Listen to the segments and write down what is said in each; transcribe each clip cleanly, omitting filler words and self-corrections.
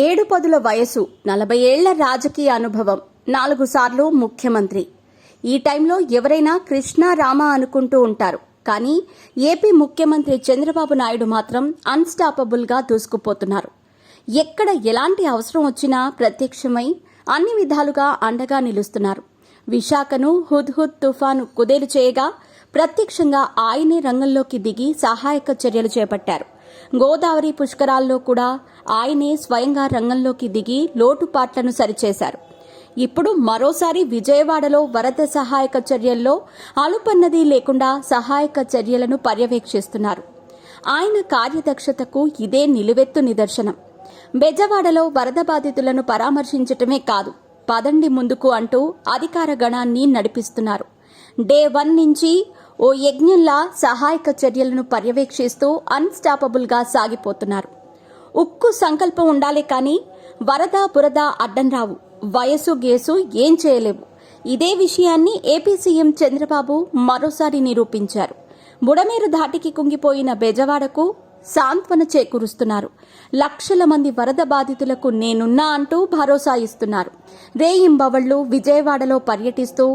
ఏడు పదుల వయసు, 40 ఏళ్ల రాజకీయ అనుభవం, 4 సార్లు ముఖ్యమంత్రి. ఈ టైంలో ఎవరైనా కృష్ణ రామ అనుకుంటూ ఉంటారు. కానీ ఏపీ ముఖ్యమంత్రి చంద్రబాబు నాయుడు మాత్రం అన్స్టాపబుల్గా దూసుకుపోతున్నారు. ఎక్కడ ఎలాంటి అవసరం వచ్చినా ప్రత్యక్షమై అన్ని విధాలుగా అండగా నిలుస్తున్నారు. విశాఖను హుద్హుద్ తుఫాను కుదేలు చేయగా ప్రత్యక్షంగా ఆయనే రంగంలోకి దిగి సహాయక చర్యలు చేపట్టారు. గోదావరి పుష్కరాల్లో కూడా ఆయనే స్వయంగా రంగంలోకి దిగి లోటుపాట్లను సరిచేశారు. ఇప్పుడు మరోసారి విజయవాడలో వరద సహాయక చర్యల్లో అలుపన్నది లేకుండా సహాయక చర్యలను పర్యవేక్షిస్తున్నారు. ఆయన కార్యదక్షతకు ఇదే నిలువెత్తు నిదర్శనం. బెజవాడలో వరద బాధితులను పరామర్శించటమే కాదు, పదండి ముందుకు అంటూ అధికార గణాన్ని నడిపిస్తున్నారు. డే 1 నుంచి ఓ యజ్ఞంలా సహాయక చర్యలను పర్యవేక్షిస్తూ అన్స్టాపబుల్గా సాగిపోతున్నారు. ఉక్కు సంకల్పం ఉండాలే కానీ వరద బురద అడ్డం రావు, వయసు గేసు ఏం చేయలేవు. ఇదే విషయాన్ని ఏపీ సీఎం చంద్రబాబు మరోసారి నిరూపించారు. బుడమేరు ధాటికి కుంగిపోయిన బెజవాడకు సాంత్వన చేకూరుస్తున్నారు. లక్షల మంది వరద బాధితులకు నేనున్నా అంటూ భరోసా ఇస్తున్నారు. రేయింబవళ్లు విజయవాడలో పర్యటిస్తూ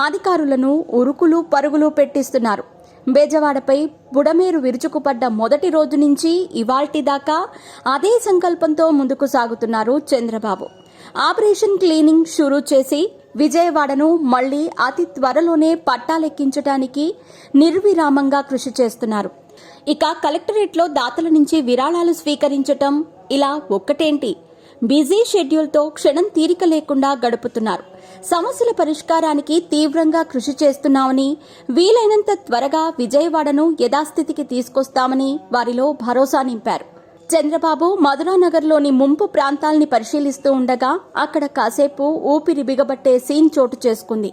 అధికారులను ఉరుకులు పరుగులు పెట్టిస్తున్నారు. బెజవాడపై బుడమేరు విరుచుకుపడ్డ మొదటి రోజు నుంచి ఇవాల్టి దాకా అదే సంకల్పంతో ముందుకు సాగుతున్నారు చంద్రబాబు. ఆపరేషన్ క్లీనింగ్ షురూ చేసి విజయవాడను మళ్లీ అతి త్వరలోనే పట్టాలెక్కించడానికి నిర్విరామంగా కృషి చేస్తున్నారు. ఇక కలెక్టరేట్లో దాతల నుంచి విరాళాలు స్వీకరించటం ఇలా ఒక్కటేంటి, బిజీ షెడ్యూల్తో క్షణం తీరిక లేకుండా గడుపుతున్నారు. సమస్యల పరిష్కారానికి తీవ్రంగా కృషి చేస్తున్నామని, వీలైనంత త్వరగా విజయవాడను యథాస్థితికి తీసుకొస్తామని వారిలో భరోసా నింపారు. చంద్రబాబు మధురానగర్లోని ముంపు ప్రాంతాల్ని పరిశీలిస్తూ ఉండగా అక్కడ కాసేపు ఊపిరి బిగబట్టే సీన్ చోటు చేసుకుంది.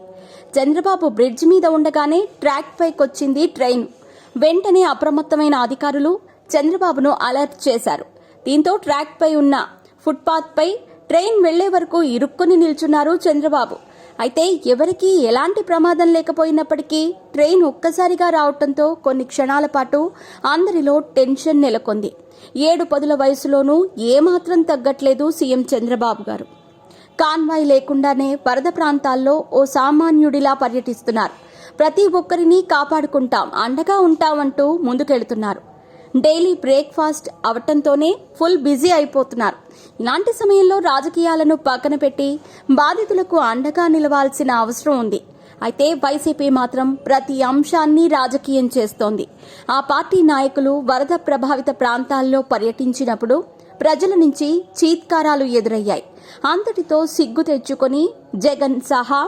చంద్రబాబు బ్రిడ్జ్ మీద ఉండగానే ట్రాక్ పైకొచ్చింది ట్రైన్. వెంటనే అప్రమత్తమైన అధికారులు చంద్రబాబును అలర్ట్ చేశారు. దీంతో ట్రాక్ పై ఉన్న ఫుట్పాత్ పై ట్రైన్ వెళ్లే వరకు ఇరుక్కుని నిల్చున్నారు చంద్రబాబు. అయితే ఎవరికీ ఎలాంటి ప్రమాదం లేకపోయినప్పటికీ ట్రైన్ ఒక్కసారిగా రావడంతో కొన్ని క్షణాల పాటు అందరిలో టెన్షన్ నెలకొంది. 7 పదుల వయసులోనూ ఏమాత్రం తగ్గట్లేదు సీఎం చంద్రబాబు గారు. కాన్వాయ్ లేకుండానే వరద ప్రాంతాల్లో ఓ సామాన్యుడిలా పర్యటిస్తున్నారు. ప్రతి ఒక్కరిని కాపాడుకుంటాం, అండగా ఉంటామంటూ ముందుకెళ్తున్నారు. డైలీ బ్రేక్ఫాస్ట్ అవటంతోనే ఫుల్ బిజీ అయిపోతున్నారు. ఇలాంటి సమయంలో రాజకీయాలను పక్కన పెట్టి బాధితులకు అండగా నిలవాల్సిన అవసరం ఉంది. అయితే వైసీపీ మాత్రం ప్రతి అంశాన్ని రాజకీయం చేస్తోంది. ఆ పార్టీ నాయకులు వరద ప్రభావిత ప్రాంతాల్లో పర్యటించినప్పుడు ప్రజల నుంచి చీత్కారాలు ఎదురయ్యాయి. అంతటితో సిగ్గు తెచ్చుకొని జగన్ సహా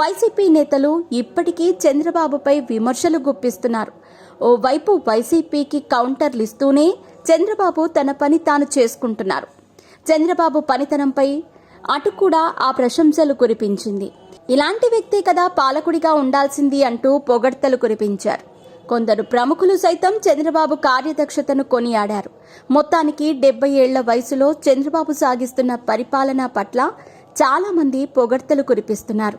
వైసీపీ నేతలు ఇప్పటికీ చంద్రబాబుపై విమర్శలు గుప్పిస్తున్నారు. ఓవైపు వైసీపీకి కౌంటర్లు ఇస్తూనే చంద్రబాబు తన పని తాను చేసుకుంటున్నారు. చంద్రబాబు పనితనంపై అటు కూడా ఆ ప్రశంసలు కురిపించింది. ఇలాంటి వ్యక్తే కదా పాలకుడిగా ఉండాల్సింది అంటూ పొగడ్తలు కురిపించారు. కొందరు ప్రముఖులు సైతం చంద్రబాబు కార్యదక్షతను కొనియాడారు. మొత్తానికి 70 ఏళ్ల వయసులో చంద్రబాబు సాగిస్తున్న పరిపాలన పట్ల చాలా మంది పొగడ్తలు కురిపిస్తున్నారు.